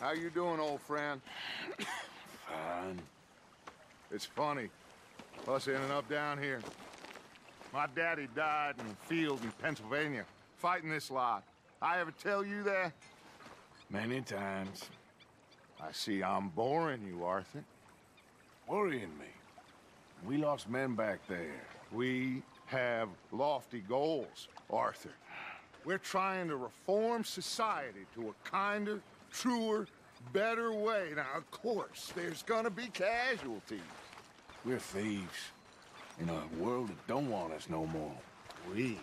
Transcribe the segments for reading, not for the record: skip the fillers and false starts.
How you doing, old friend? Fine. It's funny, us ending up down here. My daddy died in the field in Pennsylvania, fighting this lot. I ever tell you that? Many times. I see I'm boring you, Arthur. Worrying me. We lost men back there. We have lofty goals, Arthur. We're trying to reform society to a kinder, truer, better way. Now, of course, there's gonna be casualties. We're thieves. In a world that don't want us no more. We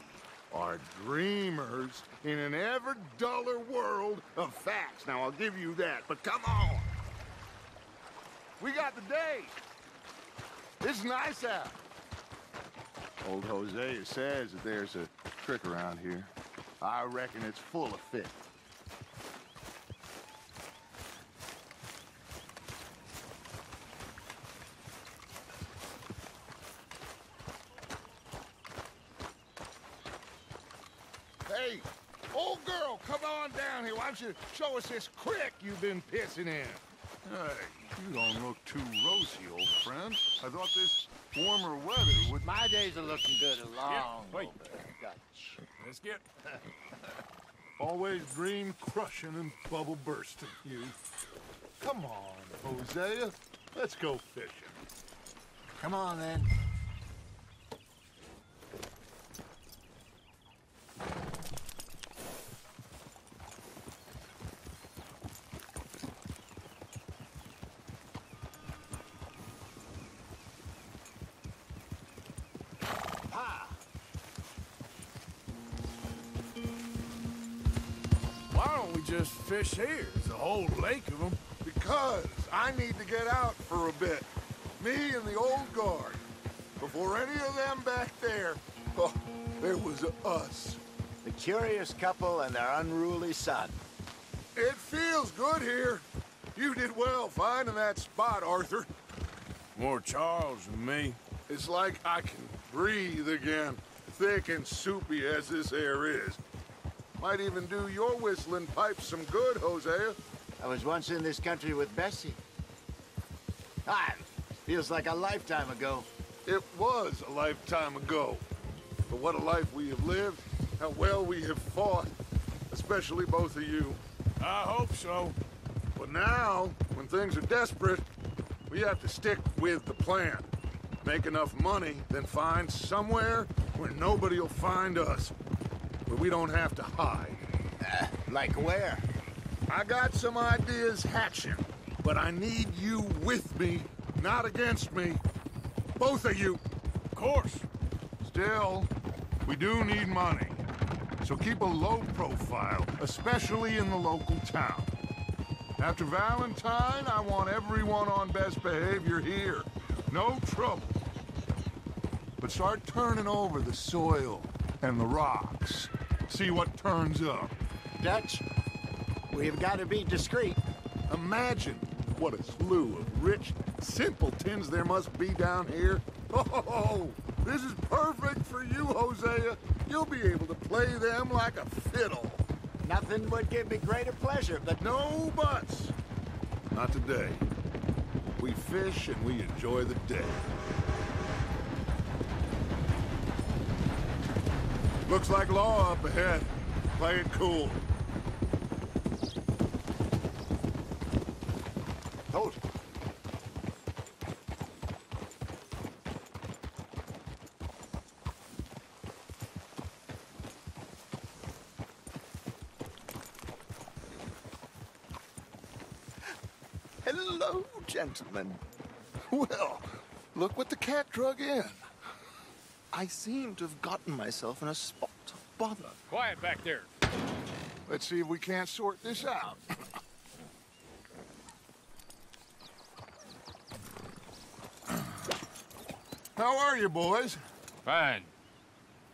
are dreamers in an ever duller world of facts. Now, I'll give you that, but come on. We got the day. It's nice out. Old Hosea says that there's a trick around here. I reckon it's full of fit. Hey, old girl, come on down here. Why don't you show us this creek you've been pissing in? Hey, you don't look too rosy, old friend. I thought this warmer weather would... My days are looking good along. wait. Let's get... Always dream crushing and bubble bursting, you. Come on, Hosea. Let's go fishing. Come on, then. Why don't we just fish here? There's a whole lake of them. Because I need to get out for a bit. Me and the old guard. Before any of them back there, oh, there was us. The curious couple and their unruly son. It feels good here. You did well finding that spot, Arthur. More Charles than me. It's like I can breathe again, thick and soupy as this air is. Might even do your whistling pipes some good, Hosea. I was once in this country with Bessie. Feels like a lifetime ago. It was a lifetime ago. But what a life we have lived, how well we have fought, especially both of you. I hope so. But now, when things are desperate, we have to stick with the plan. Make enough money, then find somewhere where nobody will find us. Where we don't have to hide. Like where? I got some ideas hatching, but I need you with me, not against me. Both of you. Of course. Still, we do need money. So keep a low profile, especially in the local town. After Valentine, I want everyone on best behavior here. No trouble. But start turning over the soil and the rocks. See what turns up. Dutch, we've got to be discreet. Imagine what a slew of rich simpletons there must be down here. Oh, this is perfect for you, Hosea. You'll be able to play them like a fiddle. Nothing would give me greater pleasure, but No buts. Not today. We fish and we enjoy the day. Looks like law up ahead. Play it cool. hold. Hello, gentlemen. Well, look what the cat drug in. I seem to have gotten myself in a spot of bother. Quiet back there. Let's see if we can't sort this out. How are you, boys? Fine.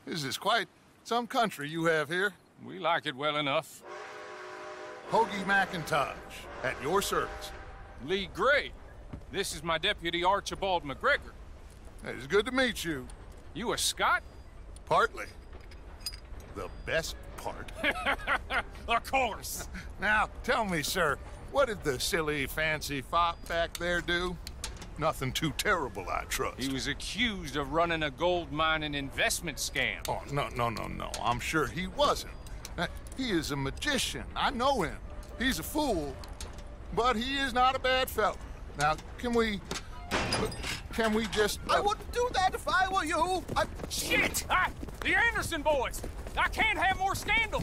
This is quite some country you have here. We like it well enough. Hoagie McIntosh, at your service. Lee Gray. This is my deputy Archibald McGregor. It's good to meet you. You a Scot? Partly. The best part. Of course. Now, tell me, sir, What did the silly, fancy fop back there do? Nothing too terrible, I trust. He was accused of running a gold mining investment scam. Oh, no. I'm sure he wasn't. He is a magician. I know him. He's a fool, but he is not a bad fellow. Now, can we just... I wouldn't do that if I were you. Shit! The Anderson boys! I can't have more scandal!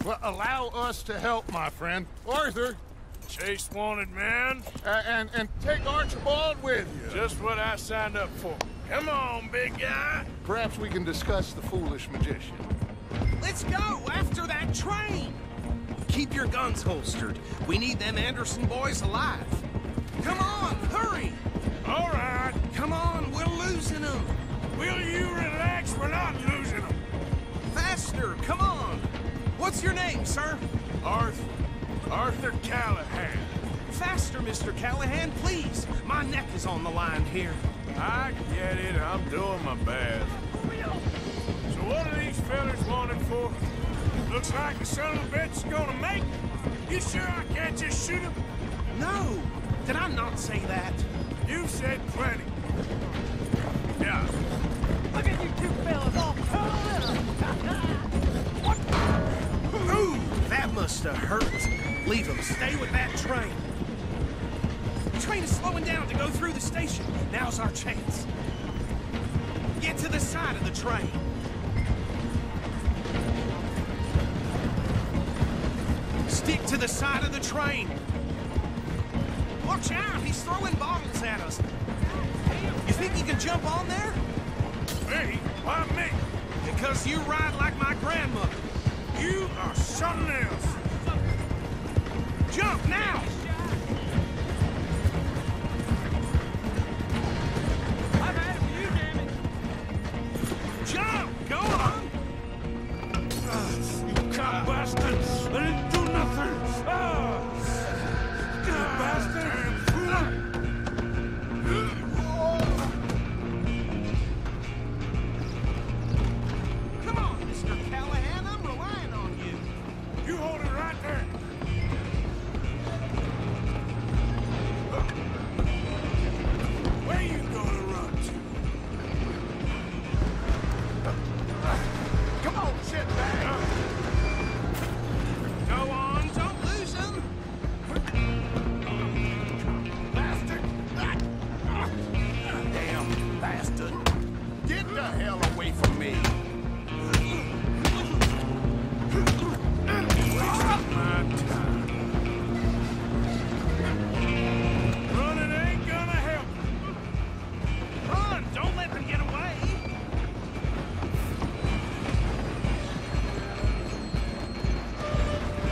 Well, allow us to help, my friend. Arthur, Chase wanted man. and take Archibald with you. Just what I signed up for. Come on, big guy. Perhaps we can discuss the foolish magician. Let's go after that train. Keep your guns holstered. We need them Anderson boys alive. Come on, hurry. All right. Come on, we're losing them. Will you relax? We're not losing them. Faster, come on. What's your name, sir? Arthur Callahan. Faster, Mr. Callahan, please. My neck is on the line here. I get it. I'm doing my best. So what are these fellas wanted for? Looks like the son of a bitch is gonna make it. You sure I can't just shoot him? No, did I not say that? You said plenty. Yeah. Look at you two fellas all What? Ooh, that must have hurt. Leave them. Stay with that train. The train is slowing down to go through the station. Now's our chance. Get to the side of the train. Stick to the side of the train. Watch out, he's throwing bottles at us. You think you can jump on there? Me? Why me? Because you ride like my grandmother. You are something else. Jump now! I've had it for you, damn it. Jump! Go on! You cop bastard! I didn't do nothing! You bastard! Come on, Mr. Callahan, I'm relying on you. You hold it right there! Where you gonna run to? Come on, sit back! Go on, don't lose him! Bastard! Damn bastard! Get the hell away from me! Running ain't gonna help. Run! Don't let them get away!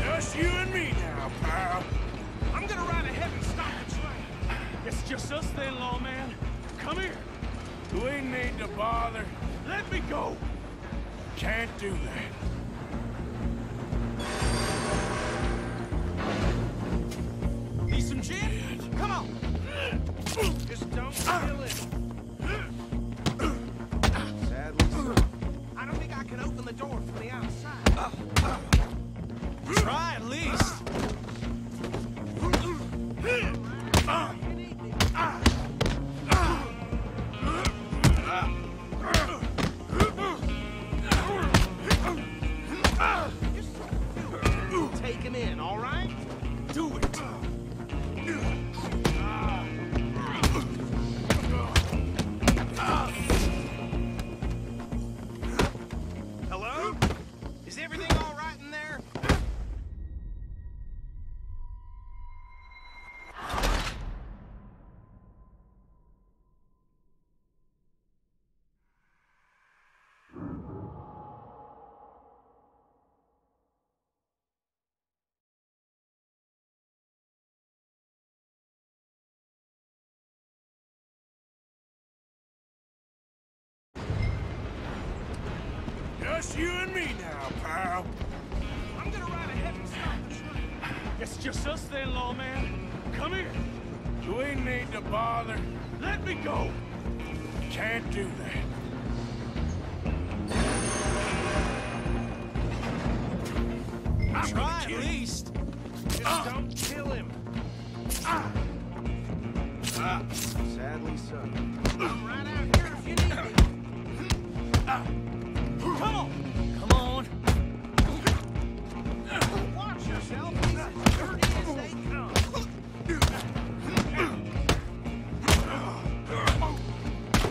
Just you and me now, pal. I'm gonna ride ahead and stop the train. It's just us then, lawman. Come here. We need to bother. Let me go. Can't do that. Need some gin? Come on! Just don't kill it. Sadly so. I don't think I can open the door from the outside. Try at least. Take him in, all right? Do it. Hello? Is everything all right in there? Just you and me now, pal. I'm gonna ride ahead and stop the train. It's just us then, lawman. Come here. We need to bother. Let me go. Can't do that. Try at least. Just don't kill him. Sadly so. I'm right out here if you need me. Come on! Come on! Watch yourself. He's as dirty as they come.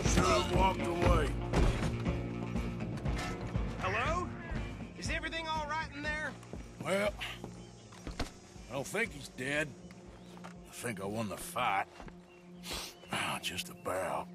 Should have walked away. Hello? Is everything all right in there? Well, I don't think he's dead. I think I won the fight. Just about.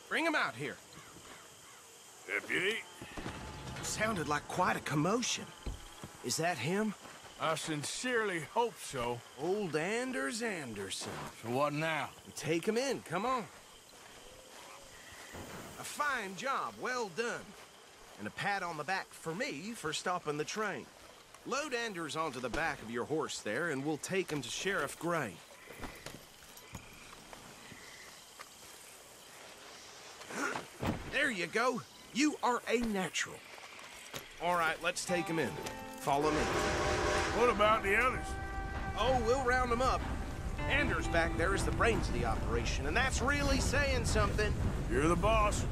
Bring him out here. Deputy, Sounded like quite a commotion. Is that him? I sincerely hope so. Old Anders Anderson. So what now? Take him in, come on. A fine job, well done. And a pat on the back for me for stopping the train. Load Anders onto the back of your horse there, and we'll take him to Sheriff Gray. There you go. You are a natural. All right, let's take him in. Follow me. What about the others? Oh, we'll round them up. Anders back there is the brains of the operation, and that's really saying something. You're the boss.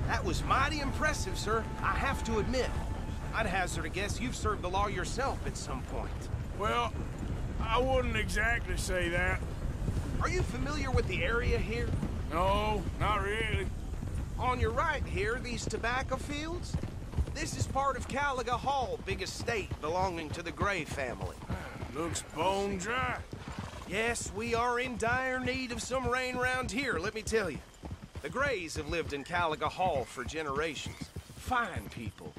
That was mighty impressive, sir. I have to admit. I'd hazard a guess you've served the law yourself at some point. Well, I wouldn't exactly say that. Are you familiar with the area here? No, not really. On your right here, these tobacco fields? This is part of Caliga Hall, big estate belonging to the Gray family. Looks bone dry. Yes, we are in dire need of some rain round here, let me tell you. The Grays have lived in Caliga Hall for generations. Fine people.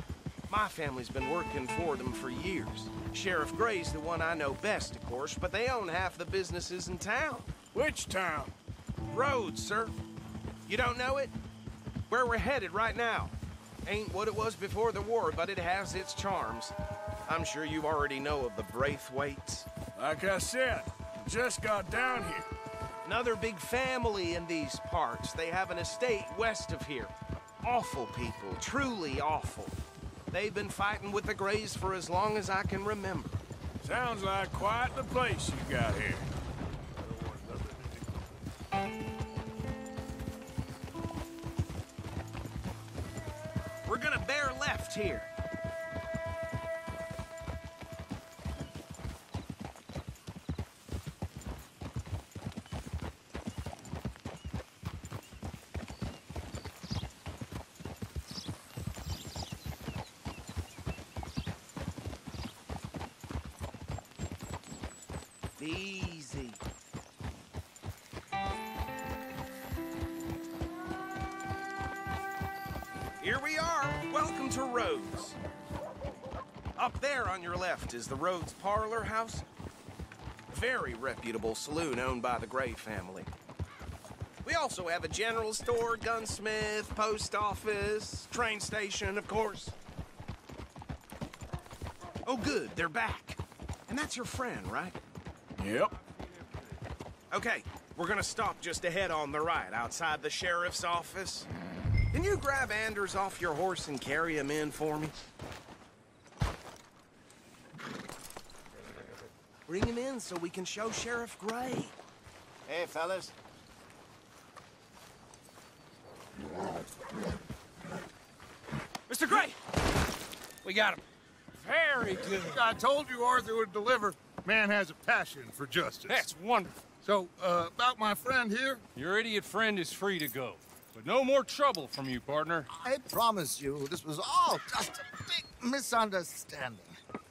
My family's been working for them for years. Sheriff Gray's the one I know best, of course, but they own half the businesses in town. Which town? Rhodes, sir. You don't know it? Where we're headed right now. Ain't what it was before the war, but it has its charms. I'm sure you already know of the Braithwaites. Like I said, just got down here. Another big family in these parts. They have an estate west of here. Awful people, truly awful. They've been fighting with the Grays for as long as I can remember. Sounds like quite the place you got here. We're gonna bear left here. Easy. Here we are. Welcome to Rhodes. Up there on your left is the Rhodes Parlor House. Very reputable saloon owned by the Gray family. We also have a general store, gunsmith, post office, train station, of course. Oh, good. They're back. And that's your friend, right? Yep. Okay, we're gonna stop just ahead on the right, outside the sheriff's office. Can you grab Anders off your horse and carry him in for me? Bring him in so we can show Sheriff Gray. Hey, fellas. Mr. Gray! We got him. Very good. I told you Arthur would deliver. Man has a passion for justice. That's wonderful. So, about my friend here? Your idiot friend is free to go. But no more trouble from you, partner. I promise you, this was all just a big misunderstanding.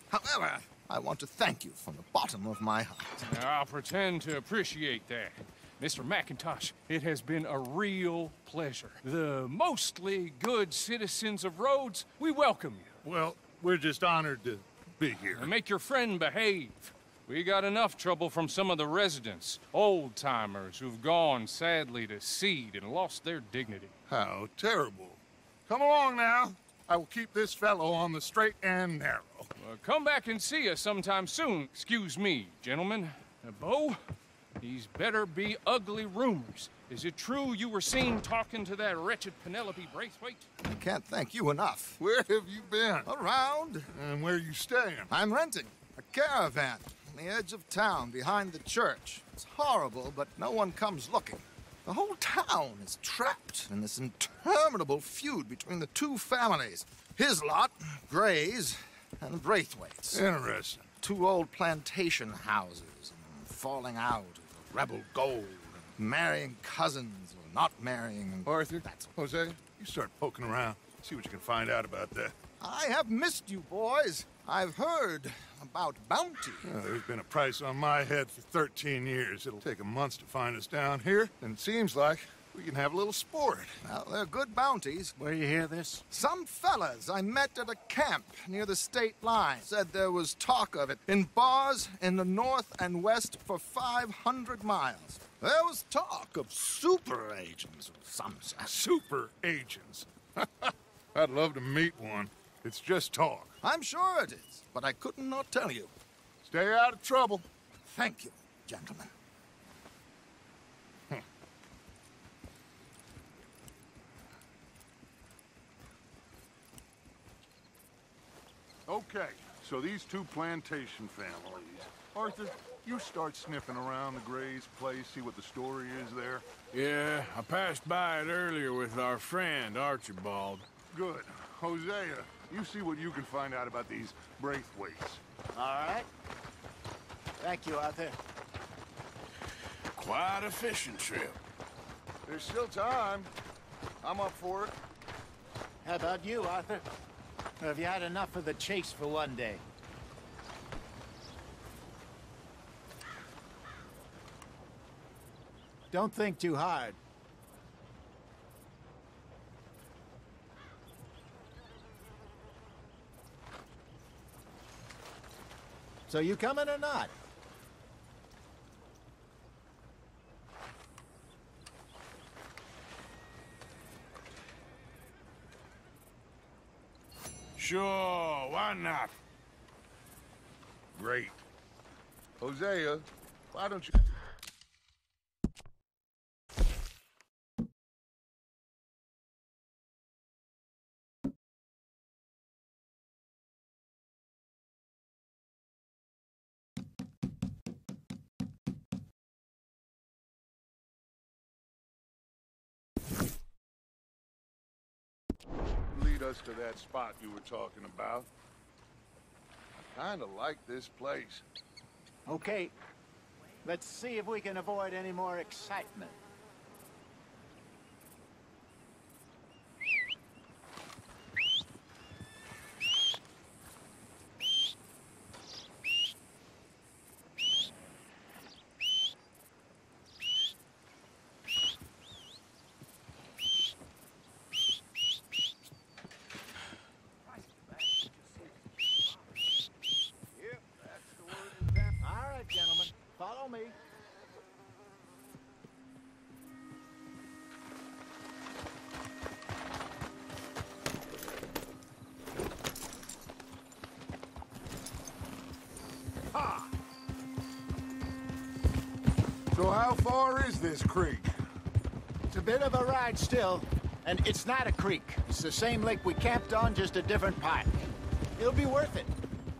However, I want to thank you from the bottom of my heart. I'll pretend to appreciate that. Mr. McIntosh, it has been a real pleasure. The mostly good citizens of Rhodes, we welcome you. Well, we're just honored to be here. And make your friend behave. We got enough trouble from some of the residents, old-timers who've gone, sadly, to seed and lost their dignity. How terrible. Come along now. I will keep this fellow on the straight and narrow. Come back and see us sometime soon. Excuse me, gentlemen. Bo, these better be ugly rumors. Is it true you were seen talking to that wretched Penelope Braithwaite? I can't thank you enough. Where have you been? Around. And where are you staying? I'm renting a caravan on the edge of town behind the church. It's horrible, but no one comes looking. The whole town is trapped in this interminable feud between the two families. His lot, Gray's, and Braithwaite's. Interesting. Two old plantation houses, and falling out of rebel gold, and marrying cousins or not marrying. And Arthur, that's Jose, you start poking around. See what you can find out about that. I have missed you, boys. I've heard about bounty. There's been a price on my head for 13 years. It'll take 'em months to find us down here, and it seems like we can have a little sport. Well, they're good bounties. Where you hear this? Some fellas I met at a camp near the state line said there was talk of it in bars in the north and west for 500 miles. There was talk of super agents of some sort. Super agents. I'd love to meet one. It's just talk. I'm sure it is, but I couldn't not tell you. Stay out of trouble. Thank you, gentlemen. Okay, so these two plantation families. Arthur, you start sniffing around the Gray's place, see what the story is there. Yeah, I passed by it earlier with our friend, Archibald. Good. Hosea, you see what you can find out about these Braithwaites. All right. Thank you, Arthur. Quite a fishing trip. There's still time. I'm up for it. How about you, Arthur? Or have you had enough of the chase for one day? Don't think too hard. So you coming or not? Sure, why not? Great. Hosea, why don't you... lead us to that spot you were talking about? I kinda like this place. Okay. Let's see if we can avoid any more excitement. All right, gentlemen, follow me. So how far is this creek? It's a bit of a ride still, and it's not a creek. It's the same lake we camped on, just a different part. It'll be worth it.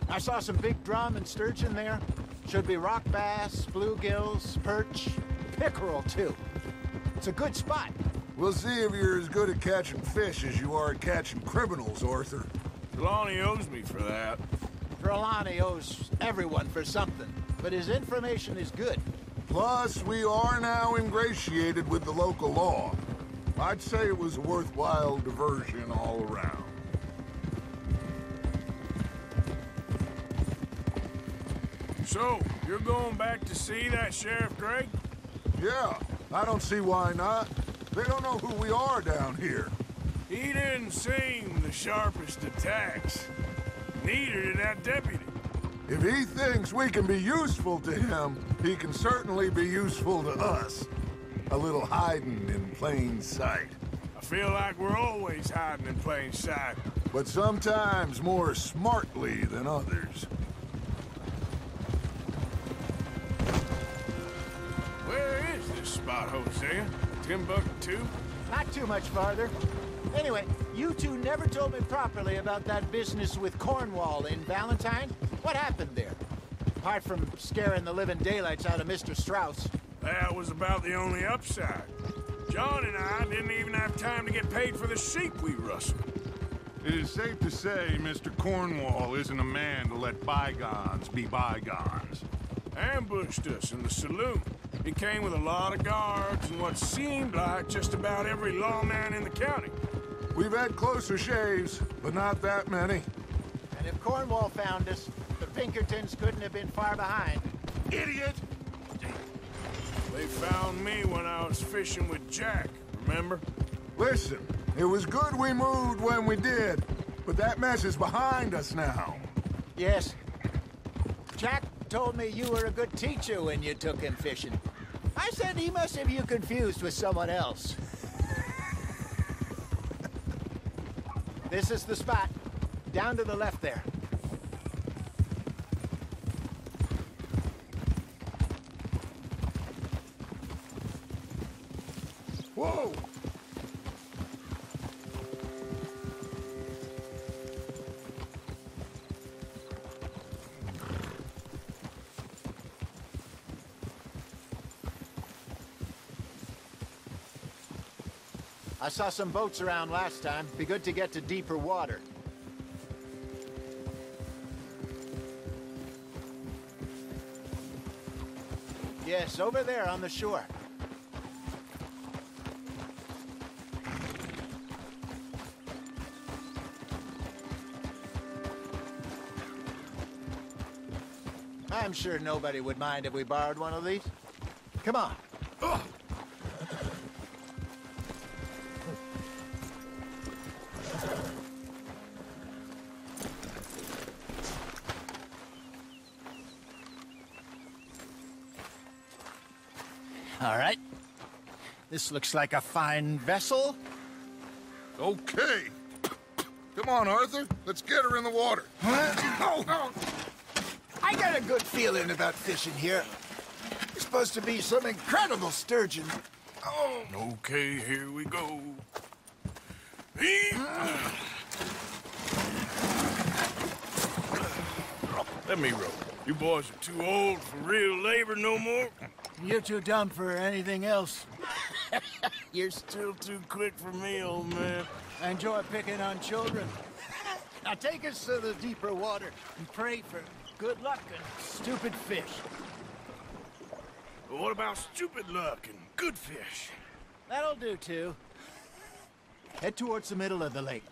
I saw some big drum and sturgeon there. Should be rock bass, bluegills, perch, pickerel too. It's a good spot. We'll see if you're as good at catching fish as you are at catching criminals, Arthur. Trelawney owes me for that. Trelawney owes everyone for something, but his information is good. Plus, we are now ingratiated with the local law. I'd say it was a worthwhile diversion all around. So, you're going back to see that Sheriff Gregg? Yeah, I don't see why not. They don't know who we are down here. He didn't seem the sharpest of tacks. Neither did that deputy. If he thinks we can be useful to him, he can certainly be useful to us. A little hiding in plain sight. I feel like we're always hiding in plain sight. But sometimes more smartly than others. Where is this spot, Hosea? Timbuktu? Not too much farther. Anyway, you two never told me properly about that business with Cornwall in Valentine. What happened there? Apart from scaring the living daylights out of Mr. Strauss. That was about the only upside. John and I didn't even have time to get paid for the sheep we rustled. It is safe to say Mr. Cornwall isn't a man to let bygones be bygones. Ambushed us in the saloon. He came with a lot of guards and what seemed like just about every lawman in the county. We've had closer shaves, but not that many. And if Cornwall found us, the Pinkertons couldn't have been far behind. Idiot! They found me when I was fishing with Jack, remember? Listen, it was good we moved when we did, but that mess is behind us now. Yes. Jack told me you were a good teacher when you took him fishing. I said he must have you confused with someone else. This is the spot. Down to the left there. Whoa! I saw some boats around last time. Be good to get to deeper water. Yes, over there on the shore. I'm sure nobody would mind if we borrowed one of these. Come on. Ugh. All right. This looks like a fine vessel. Okay. Come on, Arthur. Let's get her in the water. Oh. I got a good feeling about fishing here. It's supposed to be some incredible sturgeon. Oh. Okay, here we go. Let me row. You boys are too old for real labor no more. You're too dumb for anything else. You're still too quick for me, old man. I enjoy picking on children. Now take us to the deeper water and pray for good luck and stupid fish. But what about stupid luck and good fish? That'll do, too. Head towards the middle of the lake.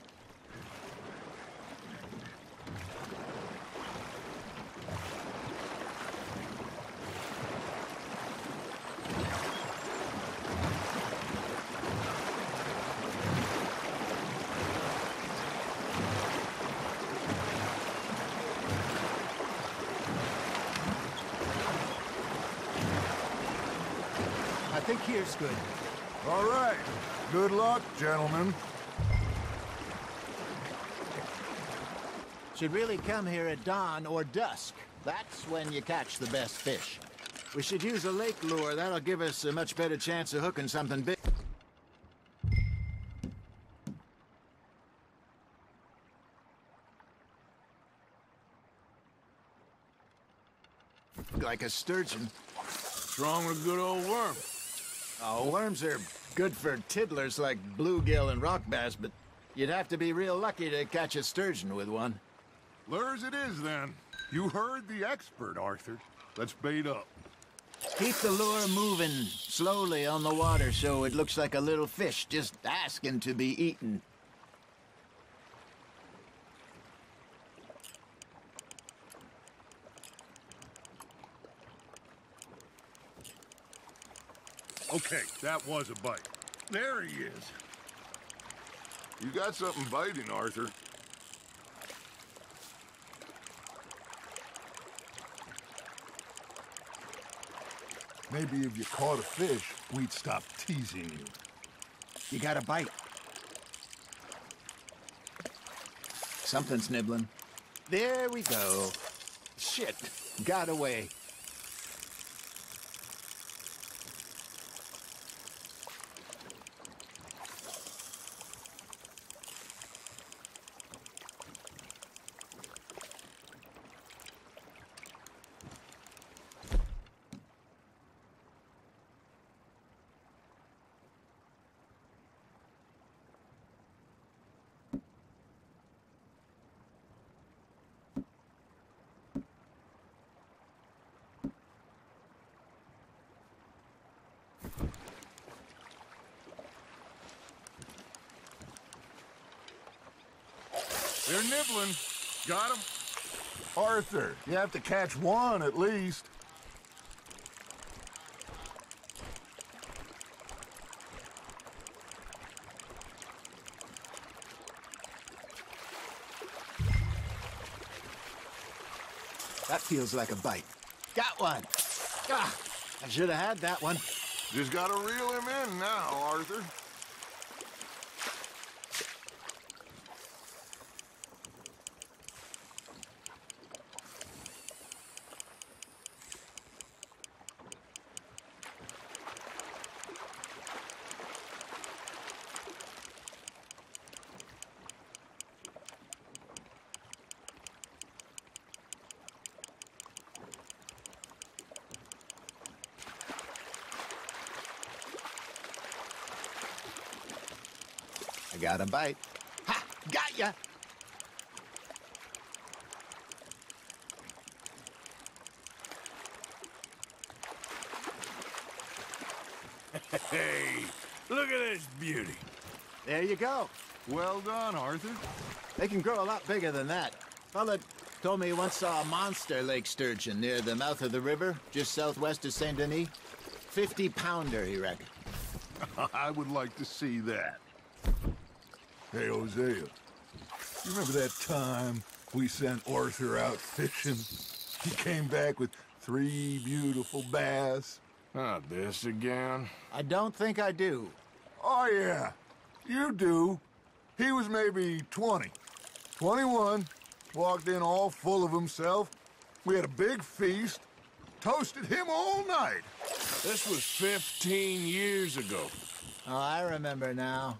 I think here's good. All right. Good luck, gentlemen. Should really come here at dawn or dusk. That's when you catch the best fish. We should use a lake lure. That'll give us a much better chance of hooking something big. Like a sturgeon. What's wrong with a good old worm? Oh, worms are good for tiddlers like bluegill and rock bass, but you'd have to be real lucky to catch a sturgeon with one. Lures it is, then. You heard the expert, Arthur. Let's bait up. Keep the lure moving slowly on the water so it looks like a little fish just asking to be eaten. Okay, that was a bite. There he is. You got something biting, Arthur. Maybe if you caught a fish, we'd stop teasing you. You got a bite. Something's nibbling. There we go. Shit, got away. They're nibbling. Got him? Arthur, you have to catch one at least. That feels like a bite. Got one. Ah, I should have had that one. Just gotta reel him in now, Arthur. I got a bite. Ha! Got ya! Hey, look at this beauty. There you go. Well done, Arthur. They can grow a lot bigger than that. Fella told me he once saw a monster lake sturgeon near the mouth of the river, just southwest of Saint Denis. 50-pounder, he reckoned. I would like to see that. Hey, Hosea, you remember that time we sent Arthur out fishing? He came back with 3 beautiful bass. Not this again. I don't think I do. Oh, yeah, you do. He was maybe 20, 21, walked in all full of himself. We had a big feast, toasted him all night. This was 15 years ago. Oh, I remember now.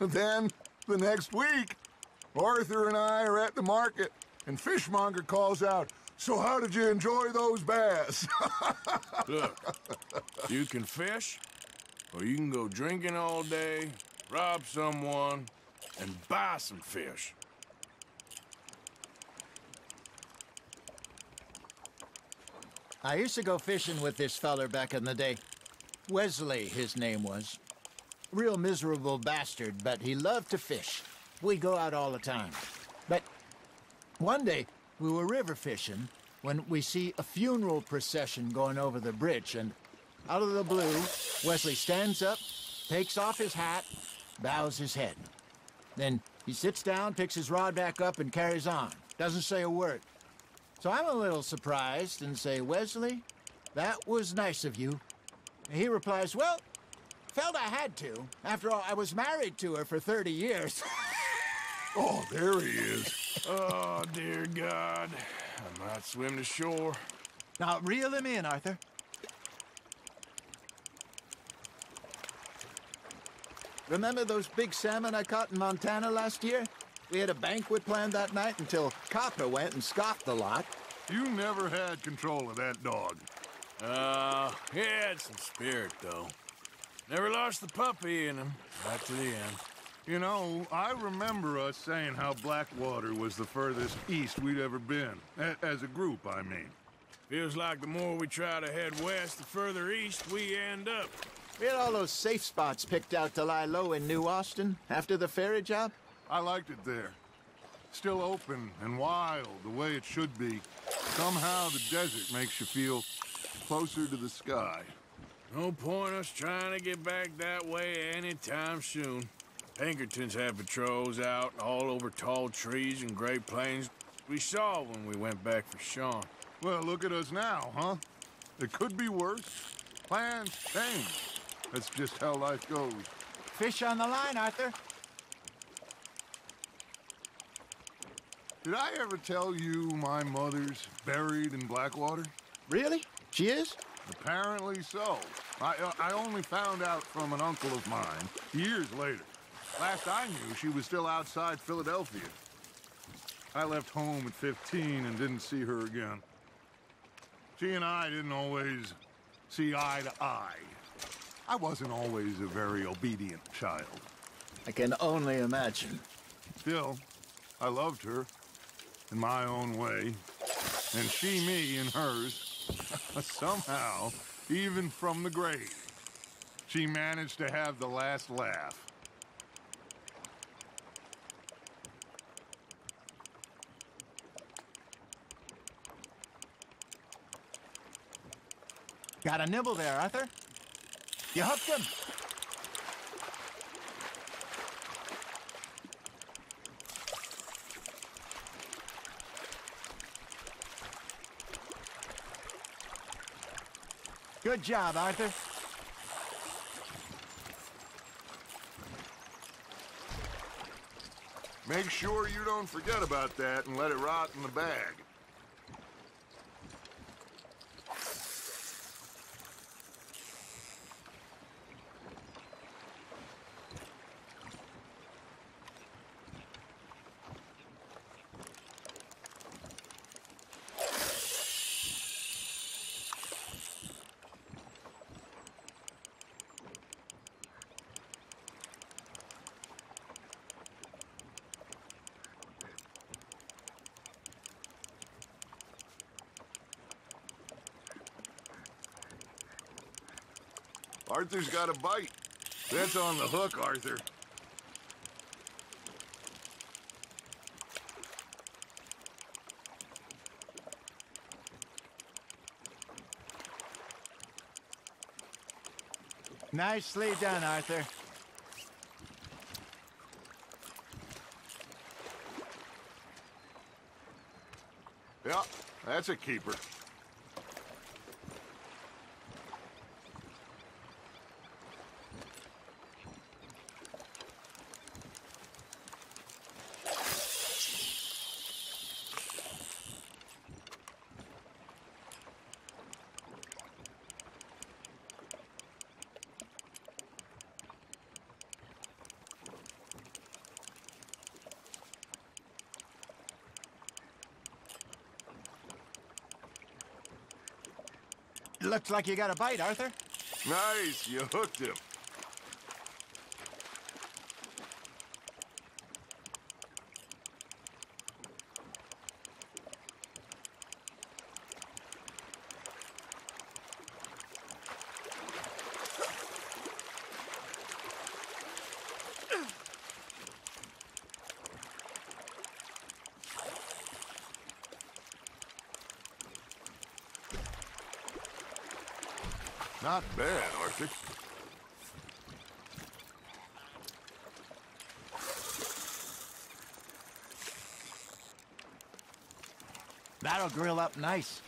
Then, the next week, Arthur and I are at the market, and Fishmonger calls out, "So how did you enjoy those bass?" Look, you can fish, or you can go drinking all day, rob someone, and buy some fish. I used to go fishing with this feller back in the day. Wesley, his name was. Real miserable bastard, but he loved to fish. We'd go out all the time. But one day, we were river fishing when we see a funeral procession going over the bridge, and out of the blue, Wesley stands up, takes off his hat, bows his head. Then he sits down, picks his rod back up, and carries on. Doesn't say a word. So I'm a little surprised and say, "Wesley, that was nice of you." And he replies, "Well, felt I had to. After all, I was married to her for 30 years. Oh, there he is. Oh, dear God. I might swim to shore. Now, reel him in, Arthur. Remember those big salmon I caught in Montana last year? We had a banquet planned that night until Copper went and scoffed the lot. You never had control of that dog. He had some spirit, though. Never lost the puppy in him, right to the end. You know, I remember us saying how Blackwater was the furthest east we'd ever been. As a group, I mean. Feels like the more we try to head west, the further east we end up. We had all those safe spots picked out to lie low in New Austin after the ferry job. I liked it there. Still open and wild, the way it should be. Somehow the desert makes you feel closer to the sky. No point us trying to get back that way anytime soon. Pinkertons had patrols out all over tall trees and Great Plains. We saw when we went back for Sean. Well, look at us now, huh? It could be worse. Plans change. That's just how life goes. Fish on the line, Arthur. Did I ever tell you my mother's buried in Blackwater? Really? She is? Apparently so. I only found out from an uncle of mine years later. Last I knew, she was still outside Philadelphia. I left home at 15 and didn't see her again. She and I didn't always see eye to eye. I wasn't always a very obedient child. I can only imagine. Still, I loved her in my own way, and she me in hers. Somehow, even from the grave, she managed to have the last laugh. Got a nibble there, Arthur. You hooked him. Good job, Arthur. Make sure you don't forget about that and let it rot in the bag. Arthur's got a bite. That's on the hook, Arthur. Nicely done, Arthur. Yeah, that's a keeper. Looks like you got a bite, Arthur. Nice, you hooked him. Not bad, Arthur. That'll grill up nice.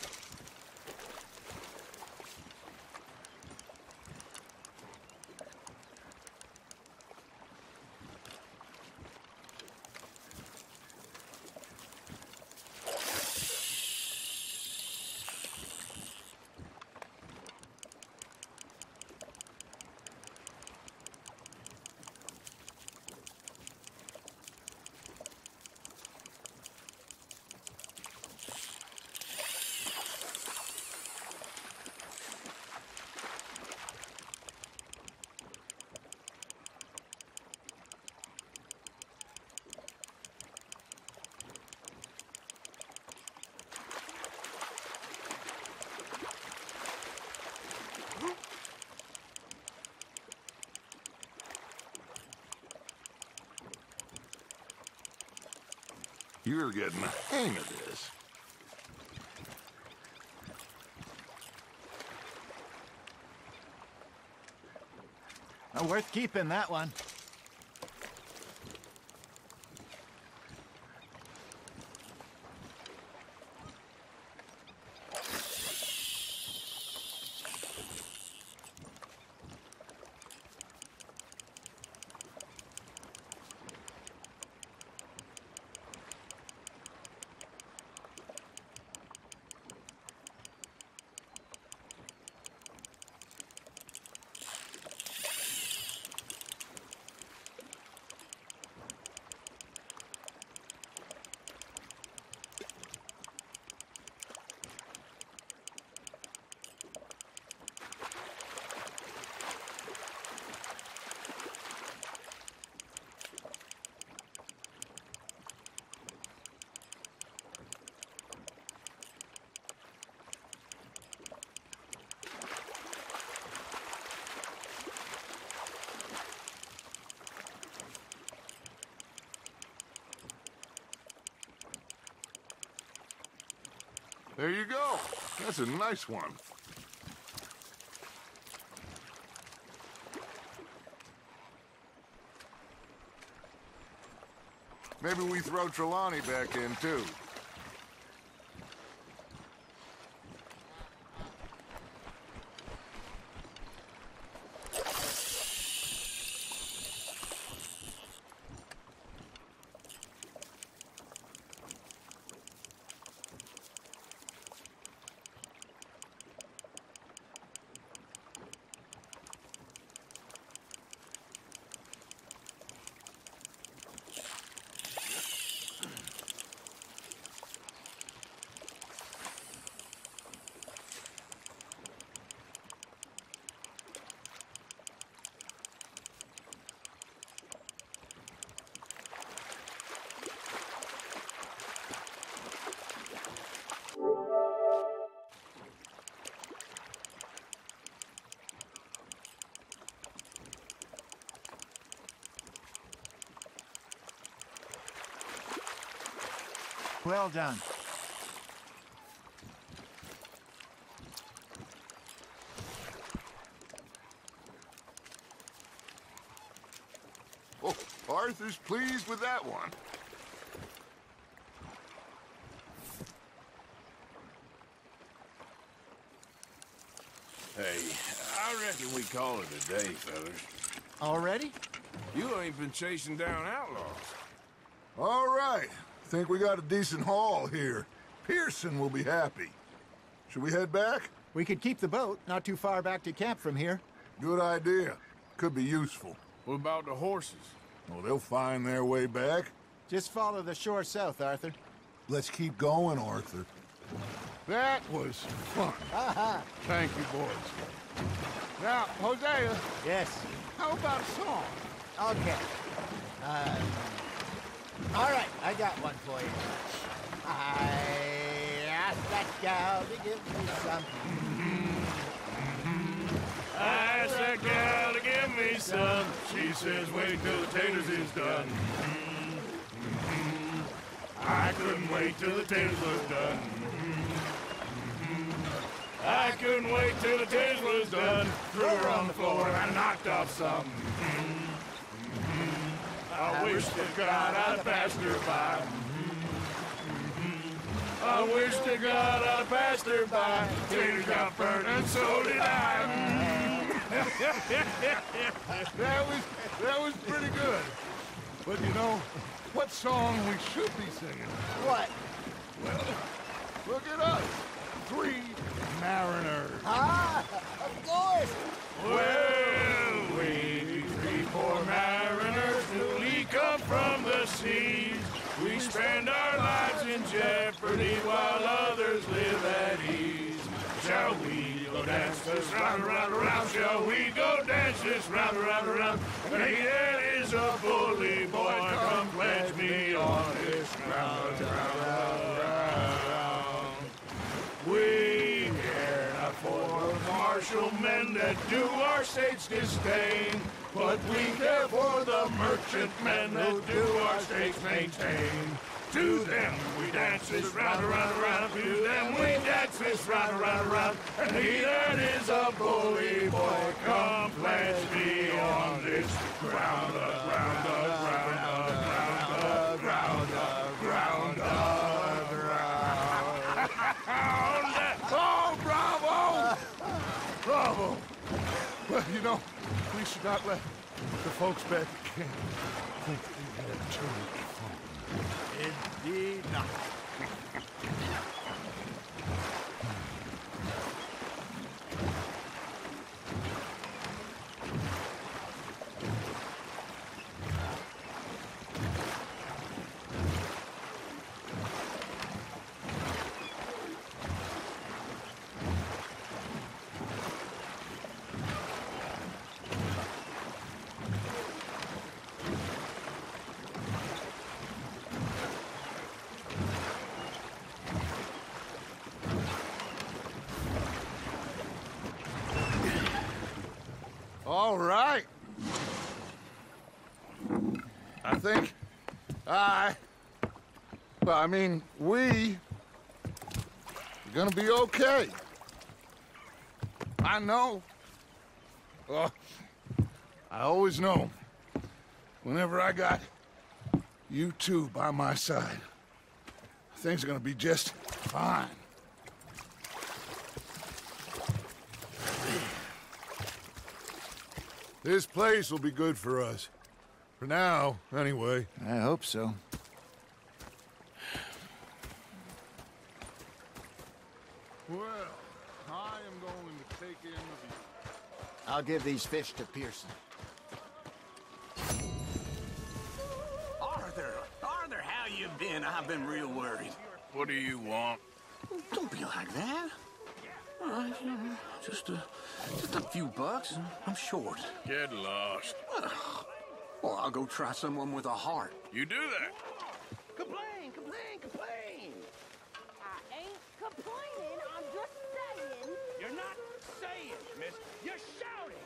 you're getting the hang of this. Worth keeping, that one. There you go. That's a nice one. Maybe we throw Trelawney back in, too. Well done. Oh, Arthur's pleased with that one. Hey, I reckon we call it a day, fellas. Already? You ain't been chasing down outlaws. All right. Think we got a decent haul here. Pearson will be happy. Should we head back? We could keep the boat not too far back to camp from here. Good idea. Could be useful. What about the horses? Well, they'll find their way back. Just follow the shore south, Arthur. Let's keep going, Arthur. That was fun. Thank you, boys. Now, Hosea, Yes. how about a song? Okay. All right, I got one for you. I asked that gal to give me something. I asked that gal to give me some. She says, wait till the taters is done. I couldn't wait till the taters was done. I couldn't wait till the taters was done. Threw her on the floor and I knocked off some. I wish to God I'd passed her by. I wish to God I'd passed her by. Taters got burnt and so did I. That was pretty good. But you know, what song we should be singing? What? Well, look at us. 3 mariners. Ah, of course. Well, we 3 poor mariners newly come from the seas. We spend our lives in jeopardy while others live at ease. Shall we go dance this round, around, around? Shall we go dance this round, around, around? Hey, that is a bully boy. Come pledge me on this round, round, round. We care not for martial men that do our state's disdain, but we care for the merchant men that do our state's maintain. to them. We dance this round, around, around to them. We dance this round, around, around. And he that is a bully boy, come pledge me on this ground up, ground up, ground up, ground up, ground up, ground up. Oh, bravo! Bravo! Well, you know, we should not let the folks back at camp think we had too much fun. Indeed not. All right. I think we are gonna be okay. I know. Oh, I always know. Whenever I got you two by my side, things are gonna be just fine. This place will be good for us. For now, anyway. I hope so. Well, I am going to take in the view. I'll give these fish to Pearson. Arthur, how you been? I've been real worried. What do you want? Don't be like that. All right, just a few bucks, and I'm short. Get lost. Well, I'll go try someone with a heart. You do that. Complain, complain, complain. I ain't complaining. I'm just saying. You're not saying, miss. You're shouting.